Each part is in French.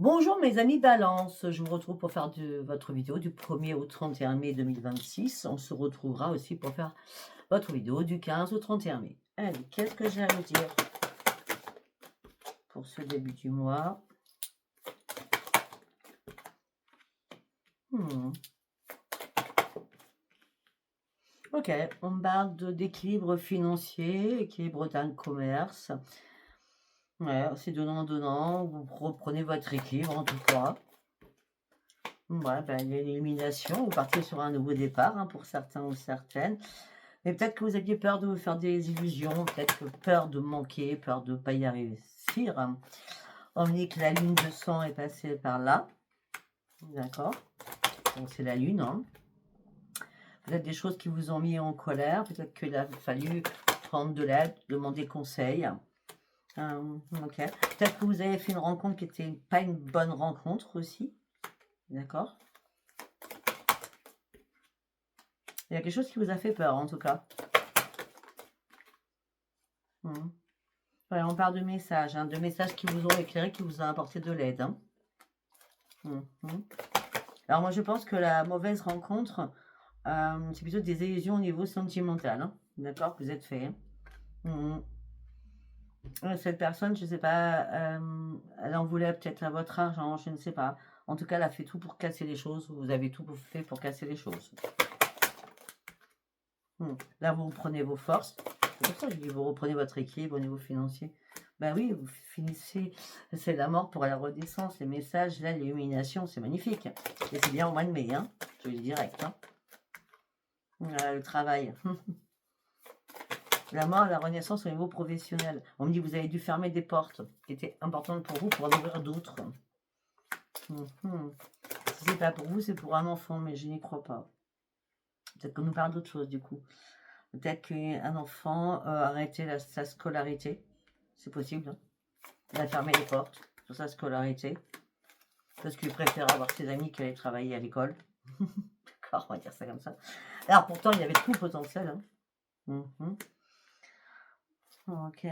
Bonjour mes amis Balance, je vous retrouve pour faire votre vidéo du 1er au 31 mai 2026. On se retrouvera aussi pour faire votre vidéo du 15 au 31 mai. Allez, qu'est-ce que j'ai à vous dire pour ce début du mois? Hmm. Ok, on parle d'équilibre financier, équilibre dans le commerce. Ouais, c'est donnant-donnant, vous reprenez votre équilibre en tout cas. Ouais, ben, il y a une illumination, vous partez sur un nouveau départ pour certains ou certaines. Mais peut-être que vous aviez peur de vous faire des illusions, peut-être que peur de manquer, peur de ne pas y réussir. On dit que la lune de sang est passée par là. D'accord. Donc c'est la lune. Peut-être des choses qui vous ont mis en colère. Peut-être qu'il a fallu prendre de l'aide, demander conseil. Ok. Peut-être que vous avez fait une rencontre qui n'était pas une bonne rencontre aussi. D'accord. Il y a quelque chose qui vous a fait peur en tout cas. Ouais, on parle de messages, de messages qui vous ont éclairé, qui vous ont apporté de l'aide. Alors moi je pense que la mauvaise rencontre, c'est plutôt des illusions au niveau sentimental. D'accord, que vous êtes fait. Cette personne, je ne sais pas, elle en voulait peut-être à votre argent, je ne sais pas. En tout cas, elle a fait tout pour casser les choses. Vous avez tout fait pour casser les choses. Là, vous reprenez vos forces. C'est pour ça que je dis, vous reprenez votre équilibre au niveau financier. Ben oui, vous finissez, c'est la mort pour la renaissance, les messages, là, l'illumination, c'est magnifique. Et c'est bien au mois de mai, je le dis direct. Le travail. La mort, la renaissance au niveau professionnel. On me dit, vous avez dû fermer des portes qui étaient importantes pour vous pour en ouvrir d'autres. Si c'est pas pour vous, c'est pour un enfant, mais je n'y crois pas. Peut-être qu'on nous parle d'autre chose, du coup. Peut-être qu'un enfant a arrêté sa scolarité. C'est possible. Il a fermé les portes sur sa scolarité. Parce qu'il préfère avoir ses amis qu'aller travailler à l'école. D'accord, on va dire ça comme ça. Alors pourtant, il y avait tout le potentiel. Ok.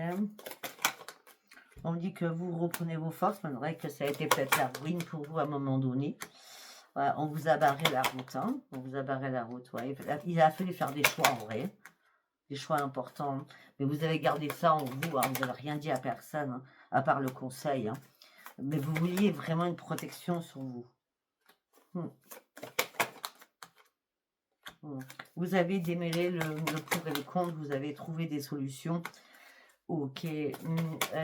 On me dit que vous reprenez vos forces. C'est vrai que ça a été peut-être la ruine pour vous à un moment donné. Ouais, on vous a barré la route. On vous a barré la route. Ouais. Il a fallu faire des choix en vrai. Des choix importants. Mais vous avez gardé ça en vous. Vous n'avez rien dit à personne, à part le conseil. Mais vous vouliez vraiment une protection sur vous. Vous avez démêlé le pour et le contre. Vous avez trouvé des solutions. Ok,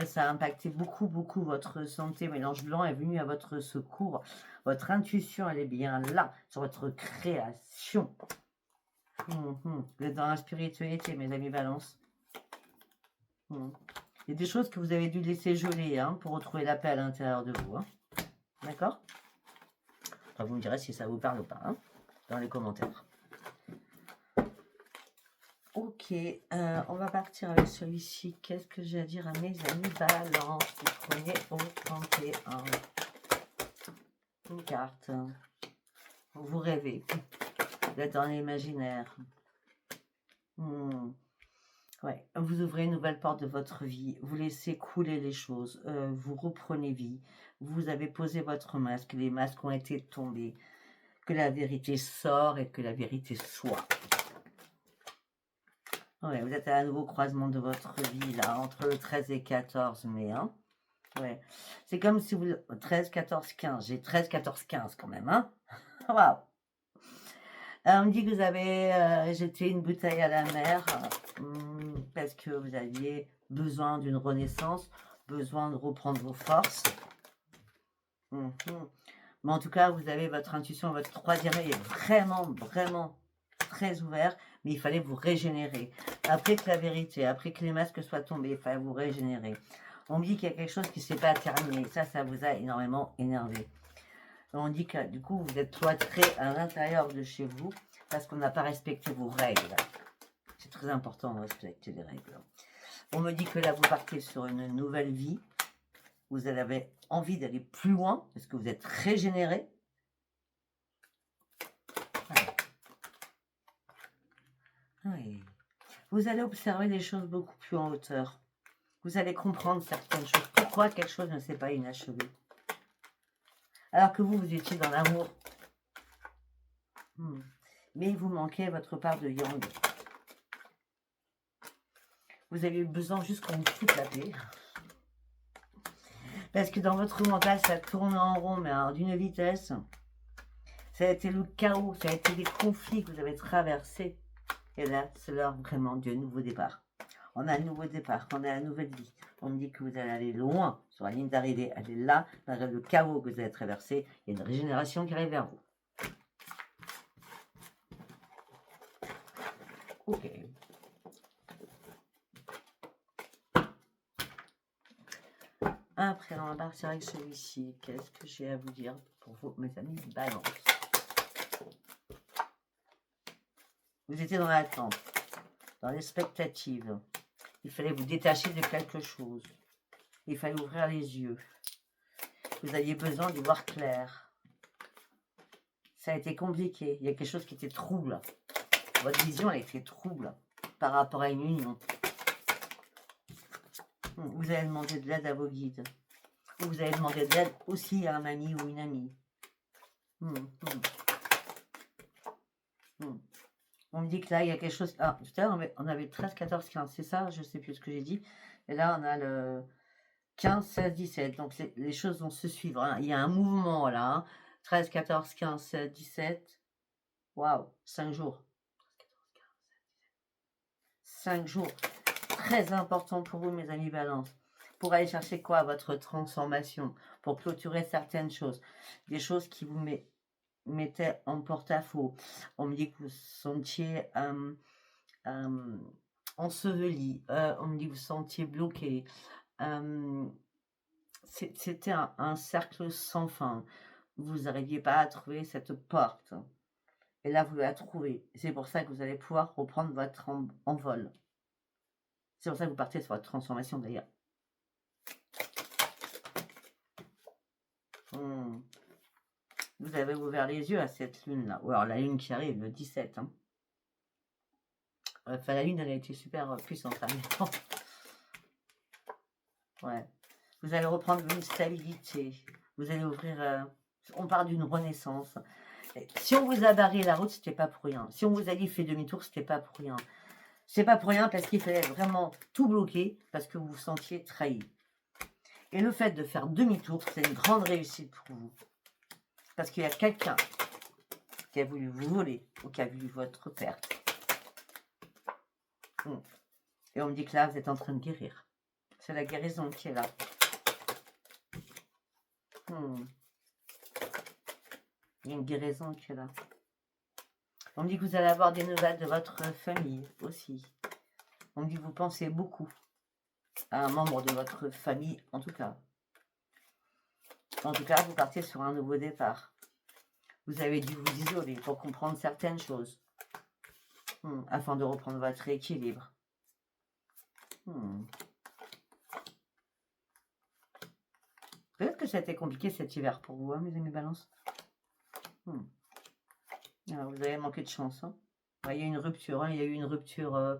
ça a impacté beaucoup votre santé. Mélange blanc est venu à votre secours. Votre intuition, elle est bien là, sur votre création. Vous êtes dans la spiritualité, mes amis Balance. Il y a des choses que vous avez dû laisser geler pour retrouver la paix à l'intérieur de vous. D'accord. Enfin, vous me direz si ça vous parle ou pas, dans les commentaires. Ok, on va partir avec celui-ci. Qu'est-ce que j'ai à dire à mes amis Balance du 1er au 31? Une carte. Vous rêvez. Vous êtes dans l'imaginaire. Ouais. Vous ouvrez une nouvelle porte de votre vie. Vous laissez couler les choses. Vous reprenez vie. Vous avez posé votre masque. Les masques ont été tombés. Que la vérité sort et que la vérité soit. Ouais, vous êtes à un nouveau croisement de votre vie, là, entre le 13 et 14 mai. Ouais. C'est comme si vous... 13, 14, 15. J'ai 13, 14, 15 quand même. Waouh. On me dit que vous avez jeté une bouteille à la mer parce que vous aviez besoin d'une renaissance, besoin de reprendre vos forces. Mais en tout cas, vous avez votre intuition, votre troisième œil est vraiment très ouvert, mais il fallait vous régénérer. Après que la vérité, après que les masques soient tombés, il fallait vous régénérer. On me dit qu'il y a quelque chose qui ne s'est pas terminé. Ça vous a énormément énervé. On dit que du coup, vous êtes cloîtré à l'intérieur de chez vous parce qu'on n'a pas respecté vos règles. C'est très important de respecter les règles. On me dit que là, vous partez sur une nouvelle vie. Vous avez envie d'aller plus loin parce que vous êtes régénéré. Oui. Vous allez observer les choses beaucoup plus en hauteur. Vous allez comprendre certaines choses. Pourquoi quelque chose ne s'est pas inachevé. Alors que vous étiez dans l'amour. Mais il vous manquait votre part de yang. Vous avez eu besoin juste qu'on vous foute la paix. Parce que dans votre mental, ça tourne en rond, mais alors d'une vitesse. Ça a été le chaos, ça a été des conflits que vous avez traversés. Et là, c'est l'heure vraiment d'un nouveau départ. On a un nouveau départ, on a une nouvelle vie. On me dit que vous allez aller loin sur la ligne d'arrivée. Allez là, malgré le chaos que vous avez traversé, il y a une régénération qui arrive vers vous. Ok. Après, on va partir avec celui-ci. Qu'est-ce que j'ai à vous dire pour vous, mes amis Balance. Vous étiez dans l'attente, dans l'expectative. Il fallait vous détacher de quelque chose. Il fallait ouvrir les yeux. Vous aviez besoin d'y voir clair. Ça a été compliqué. Il y a quelque chose qui était trouble. Votre vision, elle était trouble par rapport à une union. Vous avez demandé de l'aide à vos guides. Vous avez demandé de l'aide aussi à un ami ou une amie. On me dit que là, il y a quelque chose... Ah, tout à l'heure, on avait 13, 14, 15. C'est ça, je ne sais plus ce que j'ai dit. Et là, on a le 15, 16, 17. Donc, les choses vont se suivre. Hein. Il y a un mouvement, là. Hein. 13, 14, 15, 16, 17. Waouh, 5 jours. 5 jours. Très important pour vous, mes amis Balance. Pour aller chercher quoi? Votre transformation. Pour clôturer certaines choses. Des choses qui vous mettaient en porte-à-faux. On me dit que vous sentiez enseveli. On me dit que vous sentiez bloqué. C'était un cercle sans fin. Vous n'arriviez pas à trouver cette porte. Et là, vous la trouvez. C'est pour ça que vous allez pouvoir reprendre votre envol. C'est pour ça que vous partez sur votre transformation, d'ailleurs. Vous avez ouvert les yeux à cette lune-là. Ou alors la lune qui arrive, le 17. Hein. Enfin, la lune, elle a été super puissante. Hein. Ouais. Vous allez reprendre une stabilité. Vous allez ouvrir... on parle d'une renaissance. Si on vous a barré la route, c'était pas pour rien. Si on vous a dit fait demi-tour, c'était pas pour rien. C'est pas pour rien parce qu'il fallait vraiment tout bloquer parce que vous vous sentiez trahi. Et le fait de faire demi-tour, c'est une grande réussite pour vous. Parce qu'il y a quelqu'un qui a voulu vous voler ou qui a voulu votre perte. Et on me dit que là, vous êtes en train de guérir. C'est la guérison qui est là. Il y a une guérison qui est là. On me dit que vous allez avoir des nouvelles de votre famille aussi. On me dit que vous pensez beaucoup à un membre de votre famille, en tout cas. En tout cas, vous partez sur un nouveau départ. Vous avez dû vous isoler pour comprendre certaines choses. Afin de reprendre votre équilibre. Peut-être que ça a été compliqué cet hiver pour vous, hein, mes amis Balance. Alors, vous avez manqué de chance. Hein. Il y a une rupture. Hein, il y a eu une rupture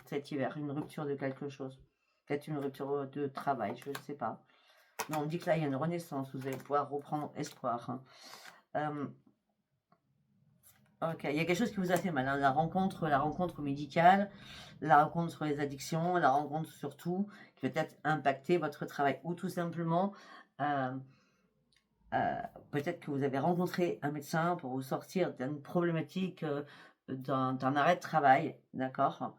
cet hiver. Une rupture de quelque chose. Peut-être une rupture de travail, je ne sais pas. Mais on me dit que là, il y a une renaissance. Vous allez pouvoir reprendre espoir. Hein. Ok, il y a quelque chose qui vous a fait mal. Hein. La rencontre médicale, la rencontre sur les addictions, la rencontre surtout qui peut être impacter votre travail. Ou tout simplement... peut-être que vous avez rencontré un médecin pour vous sortir d'une problématique d'un arrêt de travail, d'accord?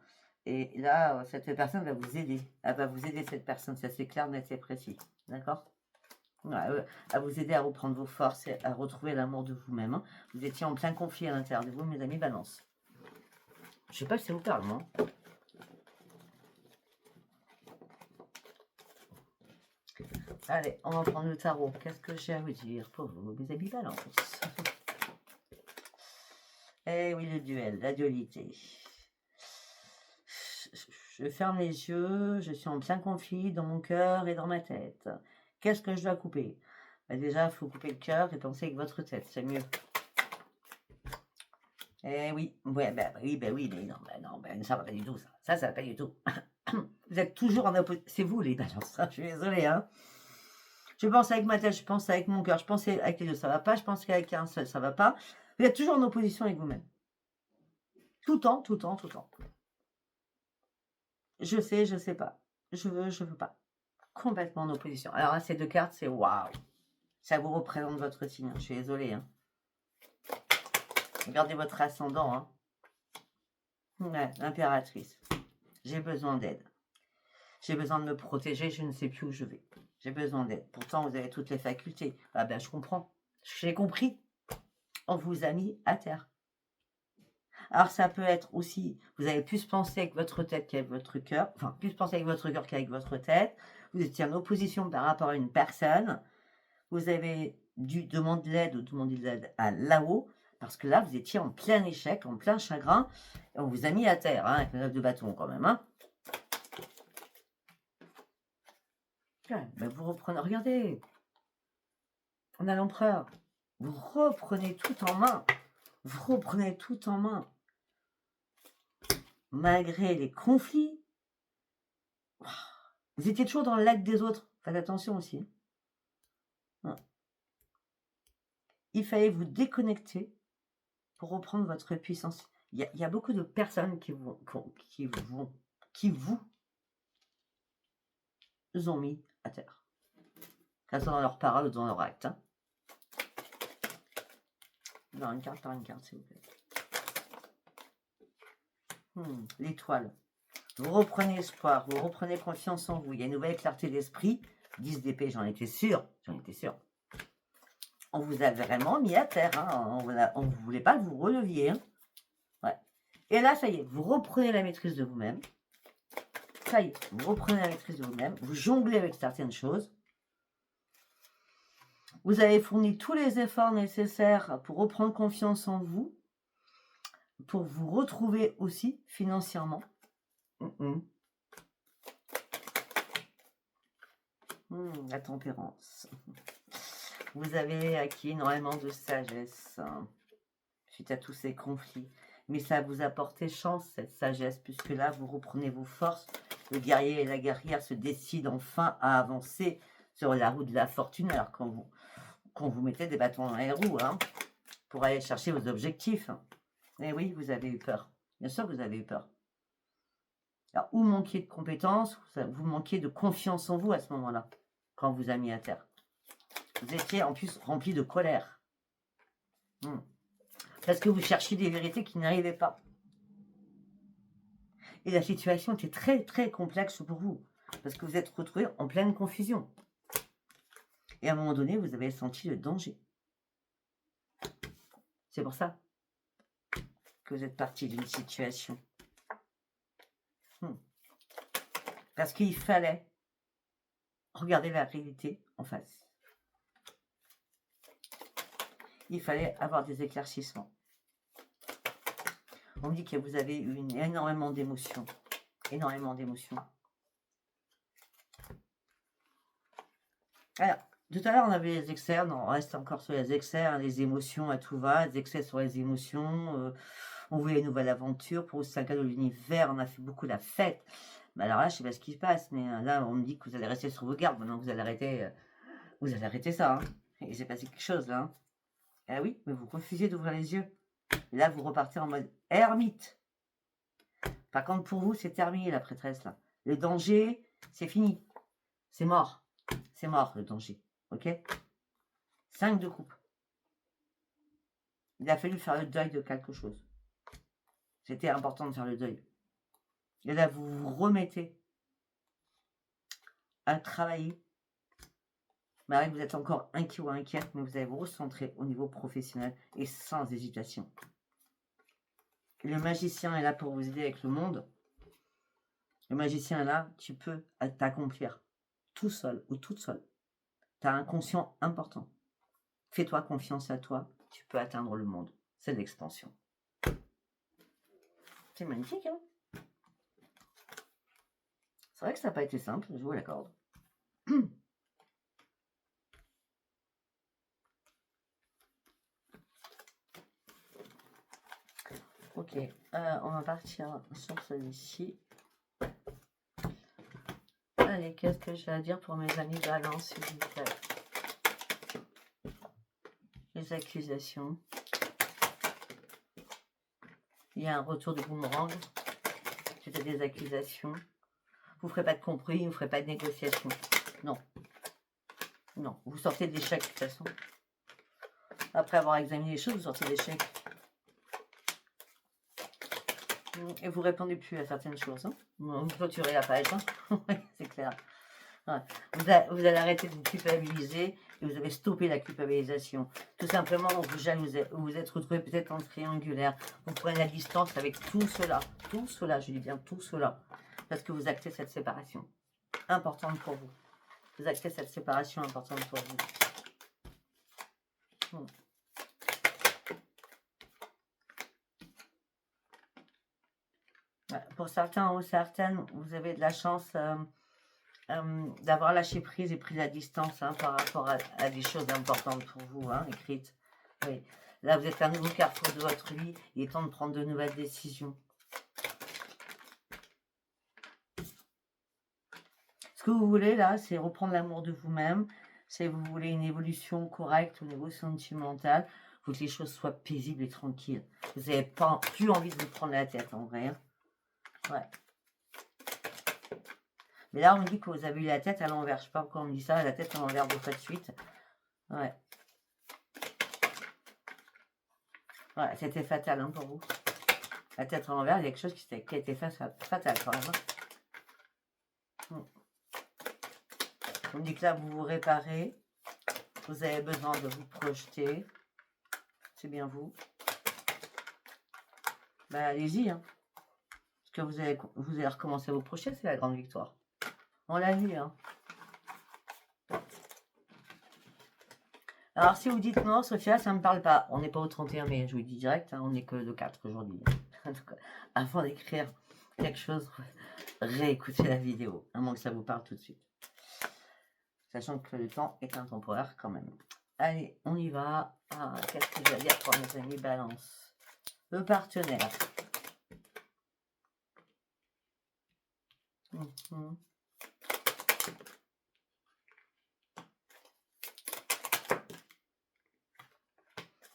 Et là, cette personne va vous aider. Elle va vous aider, cette personne, ça c'est clair, net et précis, d'accord? À vous aider à reprendre vos forces et à retrouver l'amour de vous-même. Hein. Vous étiez en plein conflit à l'intérieur de vous, mes amis Balance. Je sais pas si ça vous parle, non? Allez, on va prendre le tarot. Qu'est-ce que j'ai à vous dire pour vous, mes amis Balance? Eh oui, le duel, la dualité. Je ferme les yeux, je suis en plein conflit dans mon cœur et dans ma tête. Qu'est-ce que je dois couper? Déjà, il faut couper le cœur et penser avec votre tête, c'est mieux. Eh oui, ouais, oui, mais non, ça va pas du tout, ça va pas du tout. Vous êtes toujours en opposition, c'est vous les balances, hein, je suis désolée, hein. Je pense avec ma tête, je pense avec mon cœur, je pense avec les deux, ça va pas, je pense qu'avec un seul, ça va pas. Vous êtes toujours en opposition avec vous-même. Tout le temps, tout le temps, tout le temps. Je sais pas. Je veux pas. Complètement en opposition. Alors là, ces deux cartes, c'est waouh. Ça vous représente votre signe. Je suis désolée. Hein. Regardez votre ascendant. Hein. Ouais, l'impératrice. J'ai besoin d'aide. J'ai besoin de me protéger, je ne sais plus où je vais. J'ai besoin d'aide. Pourtant, vous avez toutes les facultés. Ah ben, je comprends. J'ai compris. On vous a mis à terre. Alors, ça peut être aussi, vous avez plus pensé avec votre tête qu'avec votre cœur. Enfin, plus pensé avec votre cœur qu'avec votre tête. Vous étiez en opposition par rapport à une personne. Vous avez dû demander de l'aide ou demander de l'aide à là-haut. Parce que là, vous étiez en plein échec, en plein chagrin. Et on vous a mis à terre, hein, avec le 9 de bâton quand même. Hein. Mais vous reprenez, regardez, on a l'empereur. Vous reprenez tout en main. Vous reprenez tout en main. Malgré les conflits, vous étiez toujours dans le lac des autres. Faites attention aussi. Il fallait vous déconnecter pour reprendre votre puissance. Il y a beaucoup de personnes qui vous ont mis à terre. Que ce soit dans leurs paroles ou dans leurs actes. Hein. Non, une carte par une carte, s'il vous plaît. L'étoile. Vous reprenez espoir, vous reprenez confiance en vous. Il y a une nouvelle clarté d'esprit. 10 d'épée, j'en étais sûr. On vous a vraiment mis à terre. Hein. On ne voulait pas que vous releviez. Hein. Ouais. Et là, ça y est, vous reprenez la maîtrise de vous-même. Ça y est, vous reprenez la maîtrise de vous-même. Vous jonglez avec certaines choses. Vous avez fourni tous les efforts nécessaires pour reprendre confiance en vous. Pour vous retrouver aussi financièrement. La tempérance. Vous avez acquis énormément de sagesse suite à tous ces conflits. Mais ça vous a porté chance, cette sagesse, puisque là, vous reprenez vos forces. Le guerrier et la guerrière se décident enfin à avancer sur la roue de la fortune. Alors quand vous mettez des bâtons dans les roues, hein, pour aller chercher vos objectifs. Et oui, vous avez eu peur. Bien sûr que vous avez eu peur. Alors, ou manquiez de compétences, vous manquiez de confiance en vous à ce moment-là, quand on vous a mis à terre. Vous étiez en plus rempli de colère. Parce que vous cherchiez des vérités qui n'arrivaient pas. Et la situation était très, très complexe pour vous. Parce que vous êtes retrouvé en pleine confusion. Et à un moment donné, vous avez senti le danger. C'est pour ça que vous êtes parti d'une situation. Parce qu'il fallait regarder la réalité en face. Il fallait avoir des éclaircissements. On me dit que vous avez eu énormément d'émotions. Énormément d'émotions. Alors, tout à l'heure, on avait les excès. On reste encore sur les excès. Hein, les émotions à tout va. Les excès sur les émotions. On voulait une nouvelle aventure. Pour vous, c'est un cadeau de l'univers. On a fait beaucoup la fête. Mais alors là, je ne sais pas ce qui se passe. Mais là, on me dit que vous allez rester sur vos gardes. Maintenant, vous allez arrêter ça. Hein. Il s'est passé quelque chose, là. Hein. Ah oui, mais vous refusez d'ouvrir les yeux. Et là, vous repartez en mode ermite. Par contre, pour vous, c'est terminé, la prêtresse, là. Le danger, c'est fini. C'est mort. C'est mort, le danger. Ok? 5 de coupe. Il a fallu faire le deuil de quelque chose. C'était important de faire le deuil. Et là, vous vous remettez à travailler. Mais vous êtes encore inquiet ou inquiète, mais vous allez vous recentrer au niveau professionnel et sans hésitation. Le magicien est là pour vous aider avec le monde. Le magicien est là, tu peux t'accomplir tout seul ou toute seule. Tu as un conscient important. Fais-toi confiance à toi, tu peux atteindre le monde. C'est l'expansion. C'est magnifique, hein? C'est vrai que ça n'a pas été simple, je vous l'accorde. Ok, on va partir sur celui-ci. Allez, qu'est-ce que j'ai à dire pour mes amis Balance, s'il vous plaît? les accusations. Il y a un retour de boomerang. Suite à des accusations. Vous ne ferez pas de compromis, vous ne ferez pas de négociation. Non. Non. Vous sortez de l'échec de toute façon. Après avoir examiné les choses, vous sortez de l'échec. Et vous répondez plus à certaines choses. Hein. Vous clôturez la page. Hein. C'est clair. Ouais. Vous allez arrêter de vous culpabiliser et vous avez stoppé la culpabilisation. Tout simplement, vous êtes retrouvé peut-être en triangulaire. Vous prenez la distance avec tout cela, je dis bien tout cela, parce que vous actez cette séparation importante pour vous. Vous actez cette séparation importante pour vous. Ouais. Pour certains ou certaines, vous avez de la chance d'avoir lâché prise et pris la distance hein, par rapport à des choses importantes pour vous, hein, écrites. Oui. Là, vous êtes à un nouveau carrefour de votre vie. Il est temps de prendre de nouvelles décisions. Ce que vous voulez, là, c'est reprendre l'amour de vous-même. C'est vous voulez une évolution correcte au niveau sentimental. Vous voulez que les choses soient paisibles et tranquilles. Vous n'avez plus envie de vous prendre la tête, en vrai. Ouais. Mais là, on me dit que vous avez eu la tête à l'envers. Je ne sais pas pourquoi on me dit ça. La tête à l'envers, vous faites suite. Ouais. Ouais, c'était fatal hein, pour vous. La tête à l'envers, il y a quelque chose qui a été fatal quand même. Hein. On me dit que là, vous vous réparez. Vous avez besoin de vous projeter. C'est bien vous. Bah, allez-y. Hein. Parce que vous allez recommencer à vous projeter, c'est la grande victoire. On l'a vu. Hein. Alors, si vous dites non, Sophia, ça ne me parle pas. On n'est pas au 31 mai, je vous le dis direct. Hein, on n'est que le 4 aujourd'hui. En tout cas, avant d'écrire quelque chose, réécoutez la vidéo. À moins que ça vous parle tout de suite. Sachant que le temps est intemporaire quand même. Allez, on y va. Ah, qu'est-ce que j'ai à dire pour mes amis Balance? Le partenaire.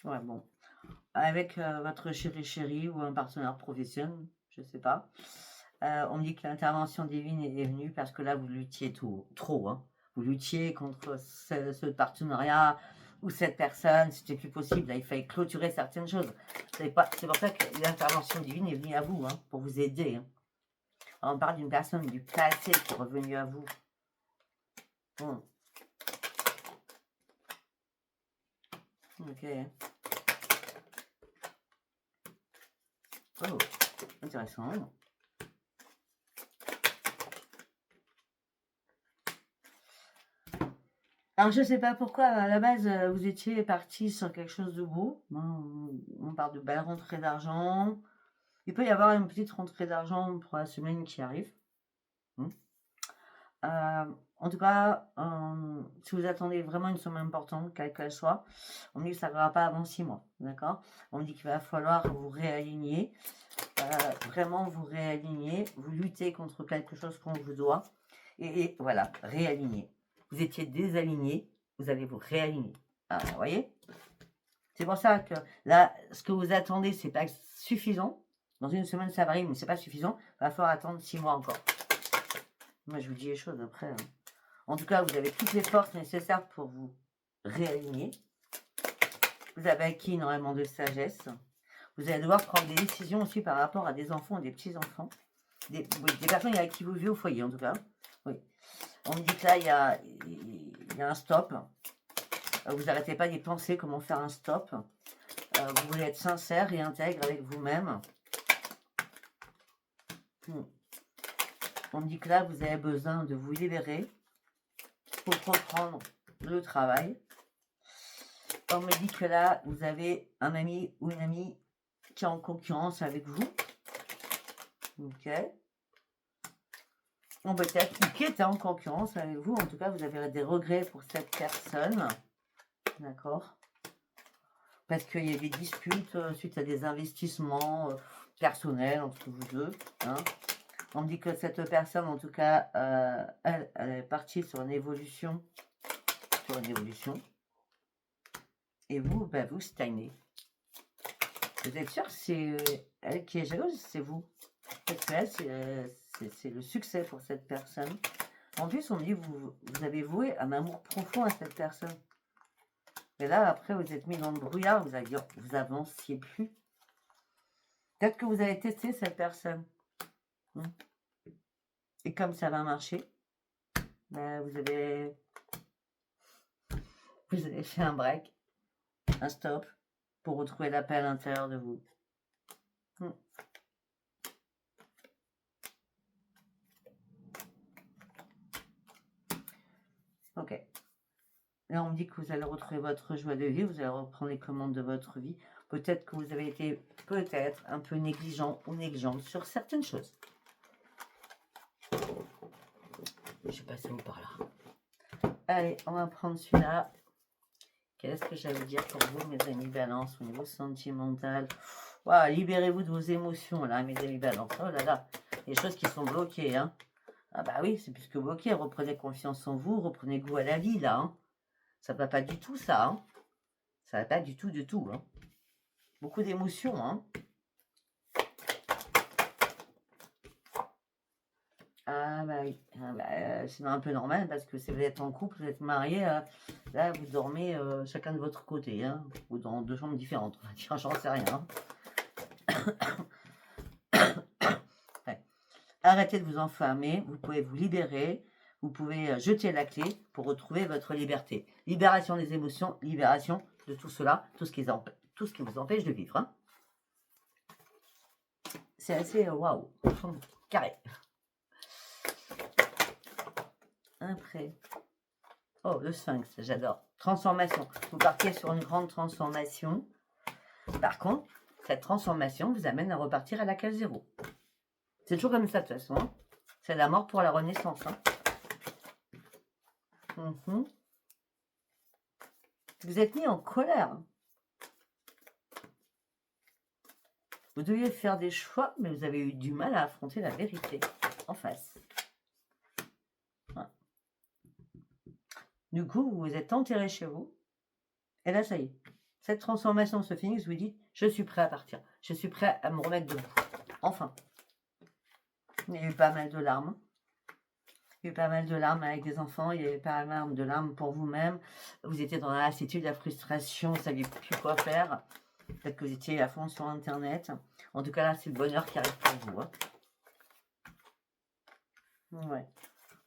Ouais, bon. Avec votre chéri ou un partenaire professionnel, je ne sais pas. On me dit que l'intervention divine est venue parce que là, vous luttiez trop. Hein. Vous luttiez contre ce partenariat ou cette personne. C'était plus possible. Là, il fallait clôturer certaines choses. C'est pour ça que l'intervention divine est venue à vous, hein, pour vous aider. Hein. On parle d'une personne du passé qui est revenue à vous. Ok. Oh, intéressant. Alors, je ne sais pas pourquoi, à la base, vous étiez parti sur quelque chose de beau. On parle de belle rentrée d'argent. Il peut y avoir une petite rentrée d'argent pour la semaine qui arrive. En tout cas, si vous attendez vraiment une somme importante, quelle qu'elle soit, on me dit que ça ne va pas avant 6 mois. D'accord? On me dit qu'il va falloir vous réaligner. Vraiment vous réaligner. Vous luttez contre quelque chose qu'on vous doit. Et voilà, réaligner. Vous étiez désaligné, vous allez vous réaligner. Vous voyez? C'est pour ça que là, ce que vous attendez, c'est pas suffisant. Dans une semaine, ça varie, mais c'est pas suffisant. Il va falloir attendre 6 mois encore. Moi, je vous dis les choses après. Hein. En tout cas, vous avez toutes les forces nécessaires pour vous réaligner. Vous avez acquis énormément de sagesse. Vous allez devoir prendre des décisions aussi par rapport à des enfants et des petits-enfants. Des personnes avec qui vous vivez au foyer, en tout cas. Oui. On me dit que là, il y a un stop. Vous n'arrêtez pas d'y penser comment faire un stop. Vous voulez être sincère et intègre avec vous-même. On me dit que là, vous avez besoin de vous libérer pour reprendre le travail. On me dit que là, vous avez un ami ou une amie qui est en concurrence avec vous. Ok. On peut être qui est en concurrence avec vous. En tout cas, vous avez des regrets pour cette personne. D'accord. Parce qu'il y a des disputes suite à des investissements personnels entre vous deux. Hein. On me dit que cette personne, en tout cas, elle est partie sur une évolution. Et vous, bah, vous stagnez. Vous êtes sûr que c'est elle qui est jalouse, c'est vous. Parce que là, c'est le succès pour cette personne. En plus, on me dit que vous avez voué un amour profond à cette personne. Mais là, après, vous êtes mis dans le brouillard, vous avanciez plus. Peut-être que vous avez testé cette personne. Et comme ça va marcher, ben, vous avez fait un break, un stop, pour retrouver la paix à l'intérieur de vous. Ok. Là, on me dit que vous allez retrouver votre joie de vivre, vous allez reprendre les commandes de votre vie. Peut-être que vous avez été un peu négligent ou négligente sur certaines choses. Je vais passer par là. Allez, on va prendre celui-là. Qu'est-ce que j'allais dire pour vous, mes amis Balance, au niveau sentimental? Wow, libérez-vous de vos émotions, là, mes amis Balance. Oh là là, les choses qui sont bloquées, hein. Ah bah oui, c'est plus que bloqué. Reprenez confiance en vous, reprenez goût à la vie, là, hein. Ça va pas du tout, ça, hein. Ça va pas du tout, hein. Beaucoup d'émotions, hein. Ah bah oui, c'est un peu normal parce que si vous êtes en couple, vous êtes mariés, là vous dormez chacun de votre côté, hein, ou dans 2 chambres différentes, on va dire, j'en sais rien. Ouais. Arrêtez de vous enfermer, vous pouvez vous libérer, vous pouvez jeter la clé pour retrouver votre liberté. Libération des émotions, libération de tout cela, tout ce qui vous empêche de vivre. Hein. C'est assez waouh, carré. Après, oh, le sphinx, j'adore. Transformation. Vous partez sur une grande transformation. Par contre, cette transformation vous amène à repartir à la case 0. C'est toujours comme ça, de toute façon. Hein. C'est la mort pour la renaissance. Hein. Vous êtes mis en colère. Vous deviez faire des choix, mais vous avez eu du mal à affronter la vérité en face. Voilà. Du coup, vous vous êtes enterré chez vous. Et là, ça y est. Cette transformation se finit, vous vous dites, je suis prêt à partir. Je suis prêt à me remettre debout. Enfin. Il y a eu pas mal de larmes. Il y a eu pas mal de larmes avec des enfants. Il y a eu pas mal de larmes pour vous-même. Vous étiez dans la lassitude, la frustration. Vous ne saviez plus quoi faire. Peut-être que vous étiez à fond sur Internet. En tout cas, là, c'est le bonheur qui arrive pour vous. Hein. Ouais.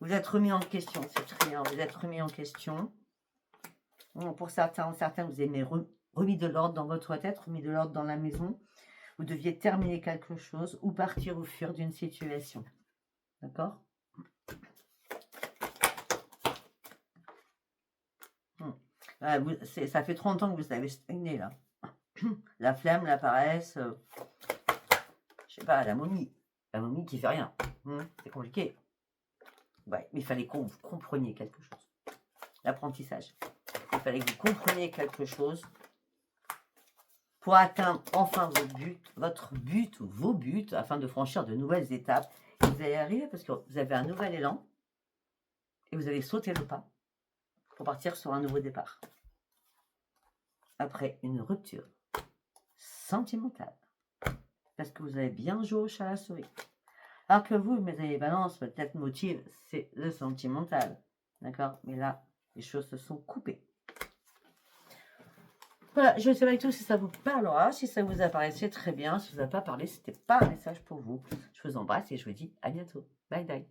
Vous êtes remis en question. C'est très bien. Vous êtes remis en question. Pour certains, vous avez remis de l'ordre dans votre tête, remis de l'ordre dans la maison. Vous deviez terminer quelque chose ou partir au fur d'une situation. D'accord? Ça fait 30 ans que vous avez stagné, là. La flemme, la paresse, je sais pas, la momie. La momie qui fait rien. C'est compliqué. Ouais, mais il fallait que vous compreniez quelque chose. L'apprentissage. Il fallait que vous compreniez quelque chose pour atteindre enfin votre but ou vos buts, afin de franchir de nouvelles étapes. Et vous allez arriver parce que vous avez un nouvel élan et vous allez sauter le pas pour partir sur un nouveau départ. Après une rupture sentimentale. Parce que vous avez bien joué au chat à la souris. Alors que vous, mes amis Balance, votre tête motive, c'est le sentimental. D'accord? Mais là, les choses se sont coupées. Voilà, je ne sais pas du tout si ça vous parlera. Si ça vous a parlé, c'est très bien. Si ça ne vous a pas parlé, c'était pas un message pour vous. Je vous embrasse et je vous dis à bientôt. Bye bye.